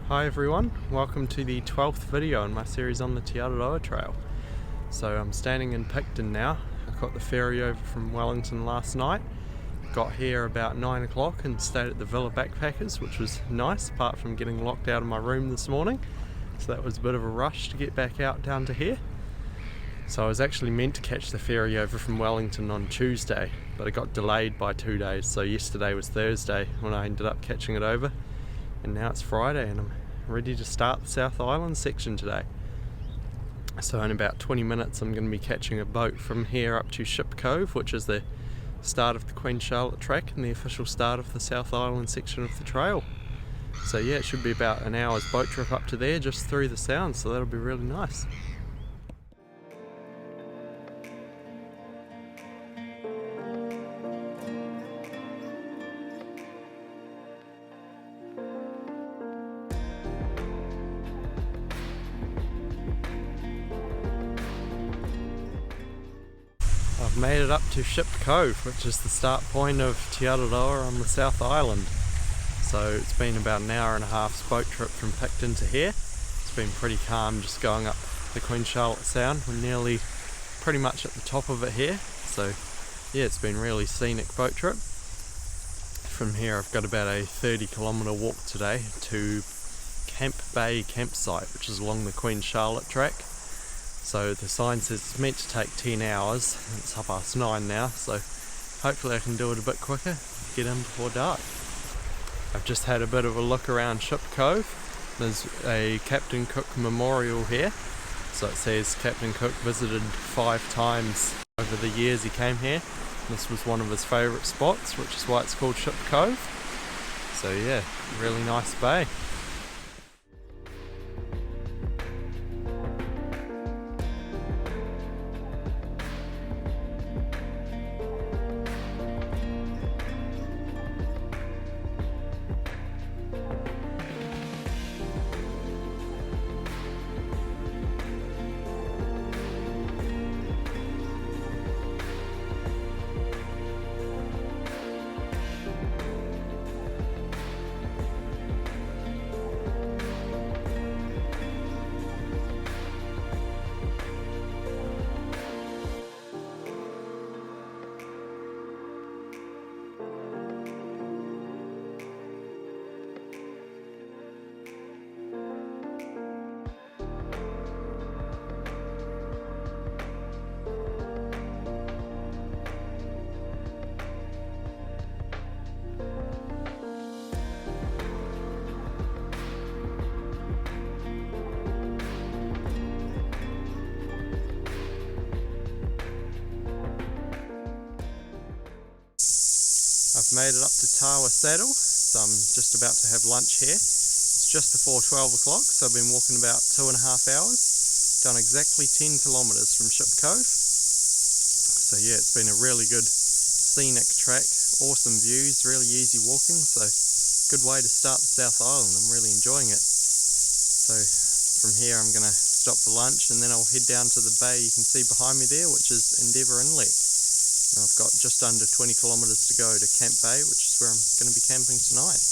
Hi everyone, welcome to the 12th video in my series on the Te Araroa trail. So I'm standing in Picton now. I caught the ferry over from Wellington last night. Got here about 9 o'clock and stayed at the Villa Backpackers, which was nice apart from getting locked out of my room this morning. So that was a bit of a rush to get back out down to here. So I was actually meant to catch the ferry over from Wellington on Tuesday, but it got delayed by 2 days. So yesterday was Thursday when I ended up catching it over. And now it's Friday and I'm ready to start the South Island section today. So in about 20 minutes I'm going to be catching a boat from here up to Ship Cove, which is the start of the Queen Charlotte track and the official start of the South Island section of the trail. So yeah, it should be about an hour's boat trip up to there just through the sound, so that'll be really nice. I've made it up to Ship Cove, which is the start point of Te Araroa on the South Island. So it's been about an hour and a half's boat trip from Picton to here. It's been pretty calm just going up the Queen Charlotte Sound. We're nearly pretty much at the top of it here. So yeah, it's been a really scenic boat trip. From here I've got about a 30-kilometre walk today to Cape Bay campsite, which is along the Queen Charlotte track. So the sign says it's meant to take 10 hours, and it's 9:30 now, so hopefully I can do it a bit quicker, get in before dark. I've just had a bit of a look around Ship Cove. There's a Captain Cook memorial here, so it says Captain Cook visited 5 times over the years he came here. This was one of his favourite spots, which is why it's called Ship Cove. So yeah, really nice bay. I've made it up to Tawa Saddle, so I'm just about to have lunch here. It's just before 12 o'clock, so I've been walking about 2.5 hours, done exactly 10 kilometres from Ship Cove. So yeah, it's been a really good scenic track, awesome views, really easy walking, so good way to start the South Island. I'm really enjoying it. So from here I'm going to stop for lunch and then I'll head down to the bay you can see behind me there, which is Endeavour Inlet. And I've got just under 20 kilometres to go to Camp Bay, which is where I'm going to be camping tonight.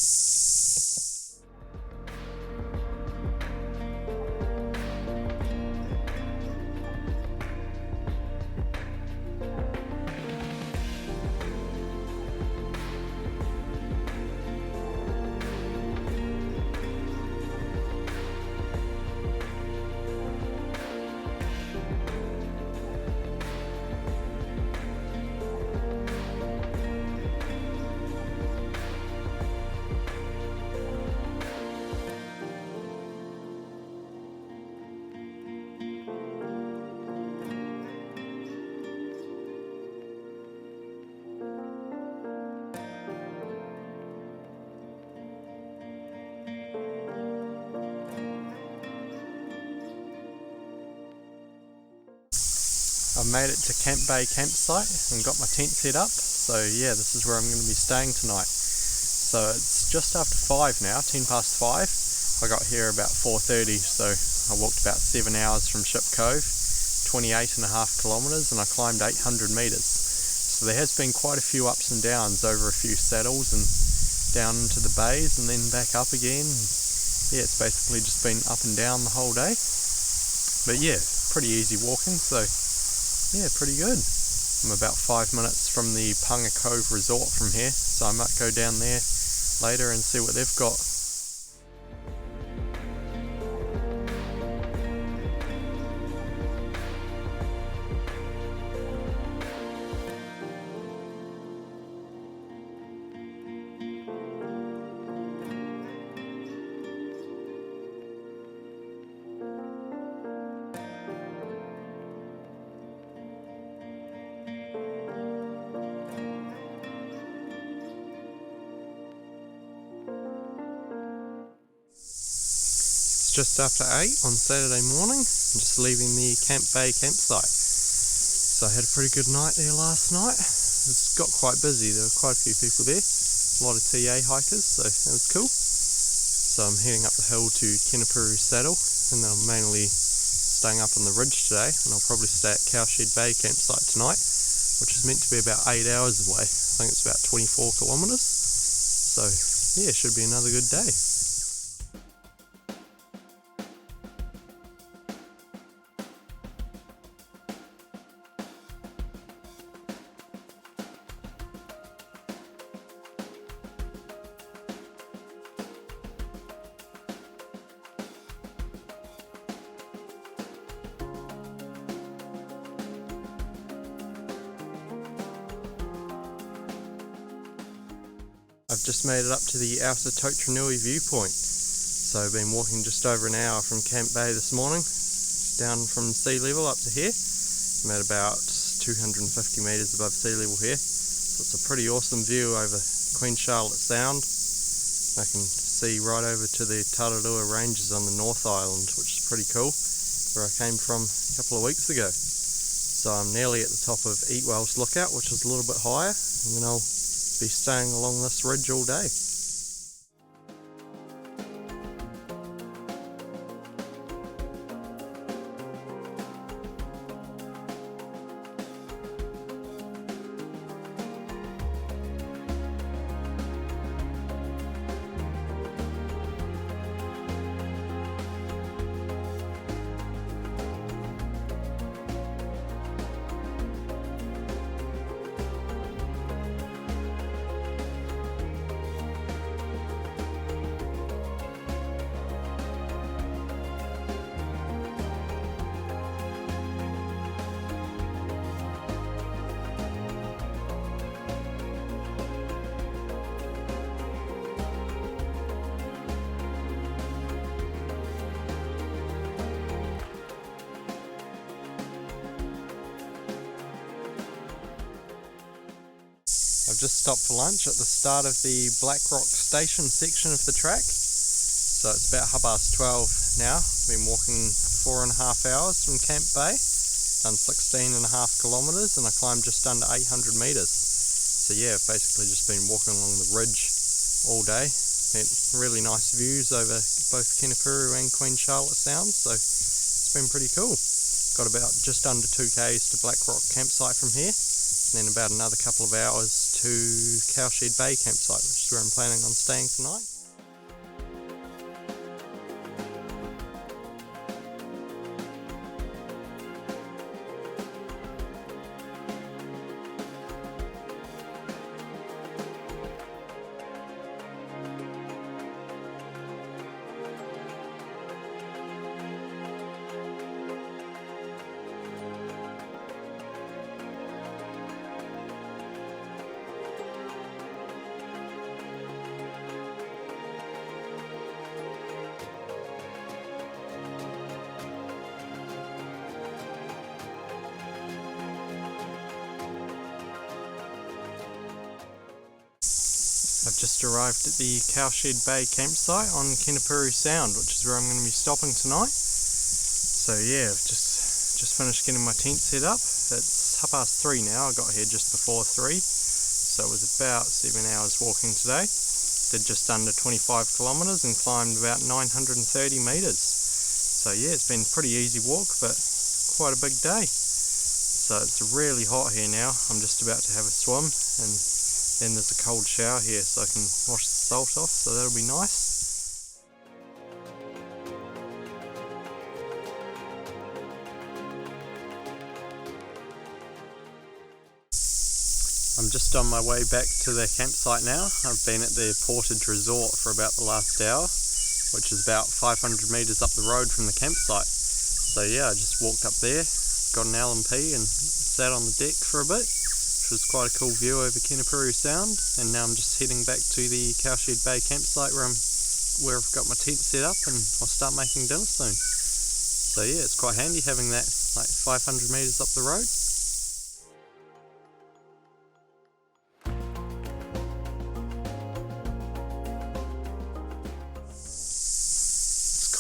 I've made it to Camp Bay campsite and got my tent set up, so yeah, this is where I'm going to be staying tonight. So it's just after 5 now, 10 past 5. I got here about 4:30, so I walked about 7 hours from Ship Cove, 28.5 kilometres, and I climbed 800 metres. So there has been quite a few ups and downs over a few saddles and down into the bays and then back up again. yeah, it's basically just been up and down the whole day. But yeah, pretty easy walking, so yeah, pretty good. I'm about 5 minutes from the Panga Cove resort from here, so I might go down there later and see what they've got. Just after 8 on Saturday morning. I'm just leaving the Camp Bay campsite. So I had a pretty good night there last night. It got quite busy, there were quite a few people there. A lot of TA hikers, so that was cool. So I'm heading up the hill to Kenepuru Saddle, and then I'm mainly staying up on the ridge today, and I'll probably stay at Cowshed Bay campsite tonight, which is meant to be about 8 hours away. I think it's about 24 kilometres. So yeah, it should be another good day. I've just made it up to the outer Totranui viewpoint. So I've been walking just over an hour from Camp Bay this morning, down from sea level up to here. I'm at about 250 metres above sea level here. So it's a pretty awesome view over Queen Charlotte Sound. I can see right over to the Te Araroa ranges on the North Island, which is pretty cool, where I came from a couple of weeks ago. So I'm nearly at the top of Eatwell's Lookout, which is a little bit higher, and then I'll be staying along this ridge all day. I've just stopped for lunch at the start of the Black Rock Station section of the track. So it's about 12:30 now. Been walking 4.5 hours from Camp Bay, done 16.5 kilometres, and I climbed just under 800 metres. So yeah, I've basically just been walking along the ridge all day. Had really nice views over both Kenepuru and Queen Charlotte Sounds, so it's been pretty cool. Got about just under 2 k's to Black Rock campsite from here, and then about another couple of hours to Cowshed Bay campsite, which is where I'm planning on staying tonight. I've just arrived at the Cowshed Bay campsite on Kenepuru Sound, which is where I'm going to be stopping tonight. So yeah, I've just finished getting my tent set up. It's 3:30 now. I got here just before 3, so it was about 7 hours walking today. Did just under 25 kilometres and climbed about 930 metres. So yeah, it's been a pretty easy walk, but quite a big day. So it's really hot here now. I'm just about to have a swim, and then there's a cold shower here so I can wash the salt off, so that'll be nice. I'm just on my way back to the campsite now. I've been at the Portage Resort for about the last hour, which is about 500 metres up the road from the campsite. So yeah, I just walked up there, got an L&P and sat on the deck for a bit, which was quite a cool view over Kenepuru Sound. And now I'm just heading back to the Cowshed Bay campsite where I've got my tent set up, and I'll start making dinner soon. So yeah, it's quite handy having that like 500 metres up the road.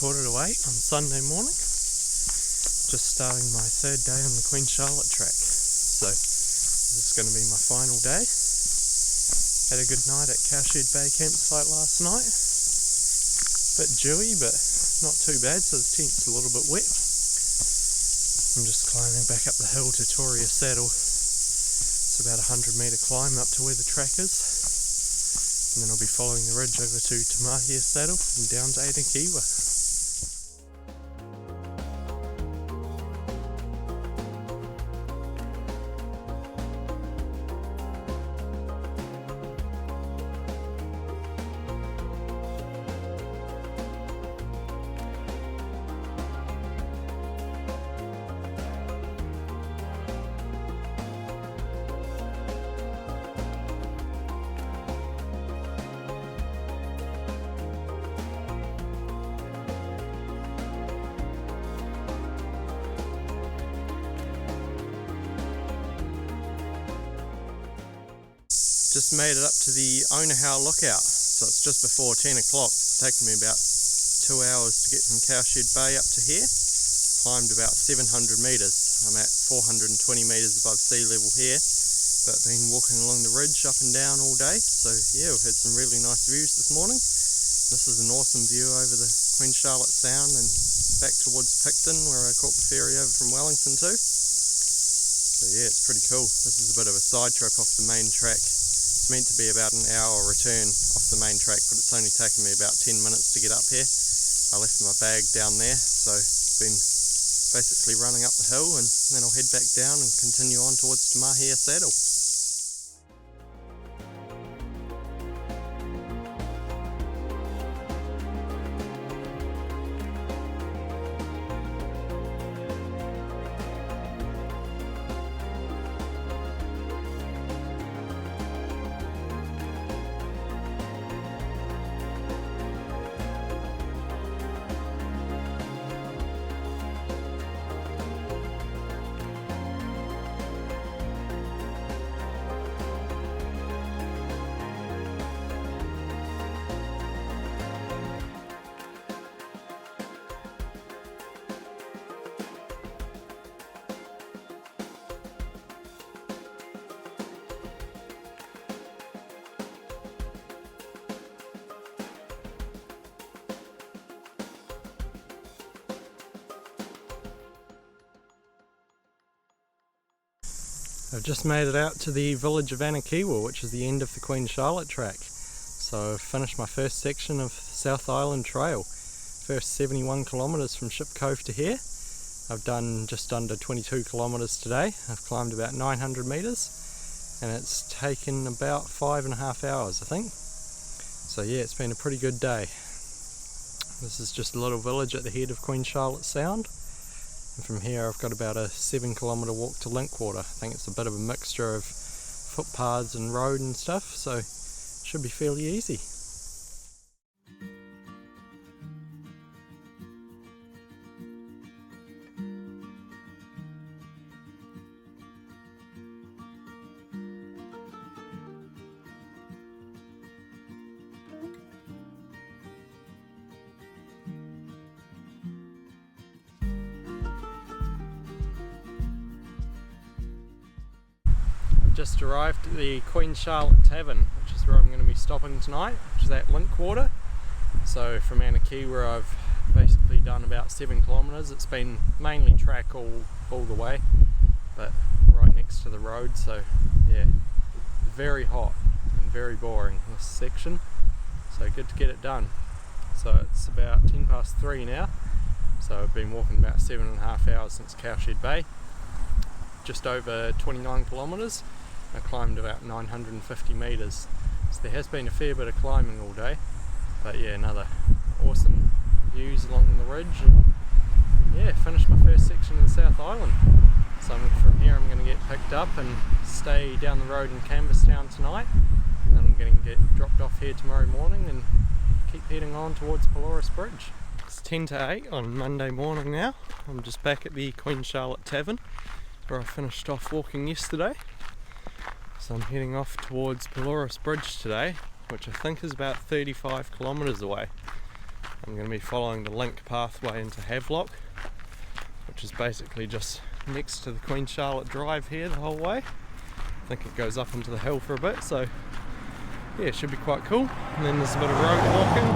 Quarter to 8 on Sunday morning, just starting my third day on the Queen Charlotte track, so this is going to be my final day. Had a good night at Cowshed Bay campsite last night, bit dewy but not too bad, so the tent's a little bit wet. I'm just climbing back up the hill to Toria Saddle. It's about a 100-metre climb up to where the track is, and then I'll be following the ridge over to Te Saddle and down to Anakiwa. Just made it up to the Onahow lookout, so it's just before 10 o'clock. It's taken me about 2 hours to get from Cowshed Bay up to here. Climbed about 700 metres. I'm at 420 metres above sea level here, but been walking along the ridge up and down all day. So yeah, we've had some really nice views this morning. This is an awesome view over the Queen Charlotte Sound and back towards Picton, where I caught the ferry over from Wellington to. So yeah, it's pretty cool. This is a bit of a side trip off the main track. It's meant to be about an hour return off the main track, but it's only taken me about 10 minutes to get up here. I left my bag down there, so been basically running up the hill, and then I'll head back down and continue on towards Te Saddle. I've just made it out to the village of Anakiwa, which is the end of the Queen Charlotte track. So I've finished my first section of South Island Trail. First 71 kilometres from Ship Cove to here. I've done just under 22 kilometres today. I've climbed about 900 metres, and it's taken about 5.5 hours, I think. So yeah, it's been a pretty good day. This is just a little village at the head of Queen Charlotte Sound. And from here I've got about a 7 kilometre walk to Linkwater. I think it's a bit of a mixture of footpaths and road and stuff, so it should be fairly easy. Just arrived at the Queen Charlotte Tavern, which is where I'm going to be stopping tonight, which is at Linkwater. So from Anakiwa I've basically done about 7 kilometres. It's been mainly track all the way, but right next to the road, so yeah, very hot and very boring this section, so good to get it done. So it's about 10 past 3 now, so I've been walking about 7.5 hours since Cowshed Bay, just over 29 kilometres. I climbed about 950 metres. So there has been a fair bit of climbing all day, but yeah, another awesome views along the ridge, and yeah, finished my first section in the South Island. So from here I'm going to get picked up and stay down the road in Canvasstown tonight, and then I'm going to get dropped off here tomorrow morning and keep heading on towards Pelorus Bridge. It's 10 to 8 on Monday morning now. I'm just back at the Queen Charlotte Tavern where I finished off walking yesterday. So I'm heading off towards Pelorus Bridge today, which I think is about 35 kilometres away. I'm going to be following the link pathway into Havelock, which is basically just next to the Queen Charlotte Drive here the whole way. I think it goes up into the hill for a bit, so yeah, it should be quite cool. And then there's a bit of road walking,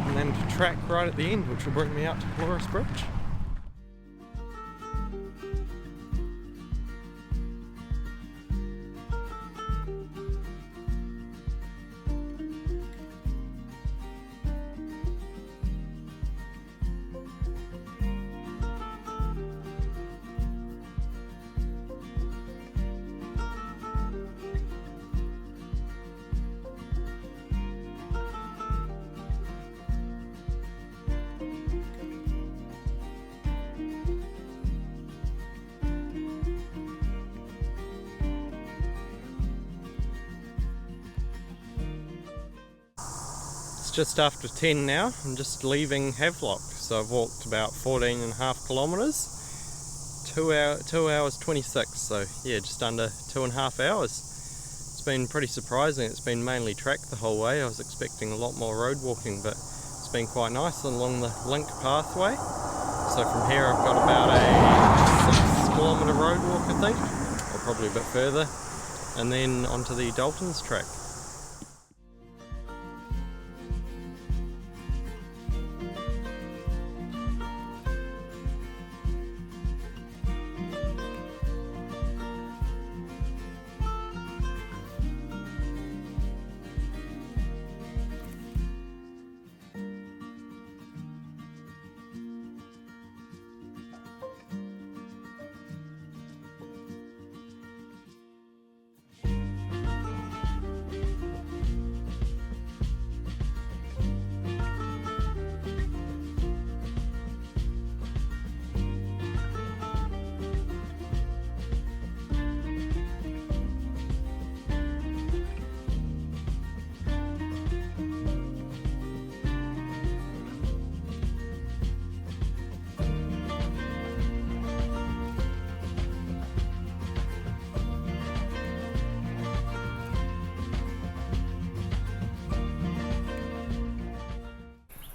and then a track right at the end, which will bring me out to Pelorus Bridge. It's just after 10 now. I'm just leaving Havelock, so I've walked about 14.5 kilometres, 2 hours 26, so yeah, just under 2.5 hours. It's been pretty surprising. It's been mainly track the whole way. I was expecting a lot more road walking, but it's been quite nice along the link pathway. So from here I've got about a 6 kilometre road walk, I think, or probably a bit further, and then onto the Dalton's track.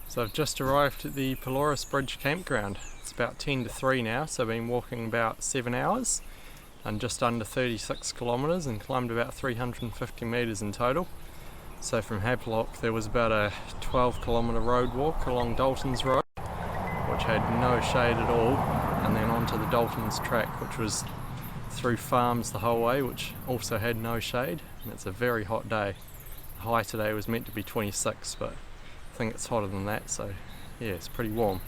So I've just arrived at the Pelorus Bridge campground. It's about 10 to 3 now, so I've been walking about 7 hours and just under 36 kilometres and climbed about 350 metres in total. So from Havelock there was about a 12 kilometre road walk along Dalton's Road, which had no shade at all, and then onto the Dalton's track, which was through farms the whole way, which also had no shade, and it's a very hot day. The high today was meant to be 26, but I think it's hotter than that, so yeah, it's pretty warm.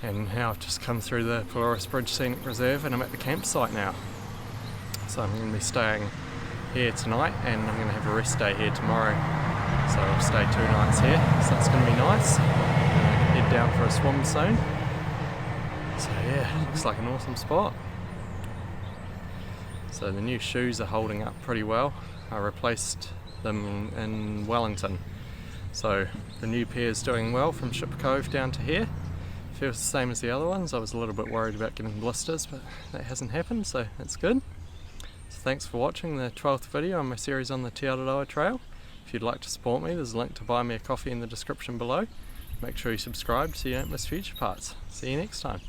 And now I've just come through the Pelorus Bridge Scenic Reserve and I'm at the campsite now. So I'm going to be staying here tonight and I'm going to have a rest day here tomorrow. So I'll stay 2 nights here, so that's going to be nice. Head down for a swim soon. So yeah, looks like an awesome spot. So the new shoes are holding up pretty well. I replaced them in Wellington. So the new pair is doing well from Ship Cove down to here. Feels the same as the other ones. I was a little bit worried about getting blisters, but that hasn't happened, so that's good. So thanks for watching the 12th video on my series on the Te Araroa Trail. If you'd like to support me, there's a link to buy me a coffee in the description below. Make sure you subscribe so you don't miss future parts. See you next time.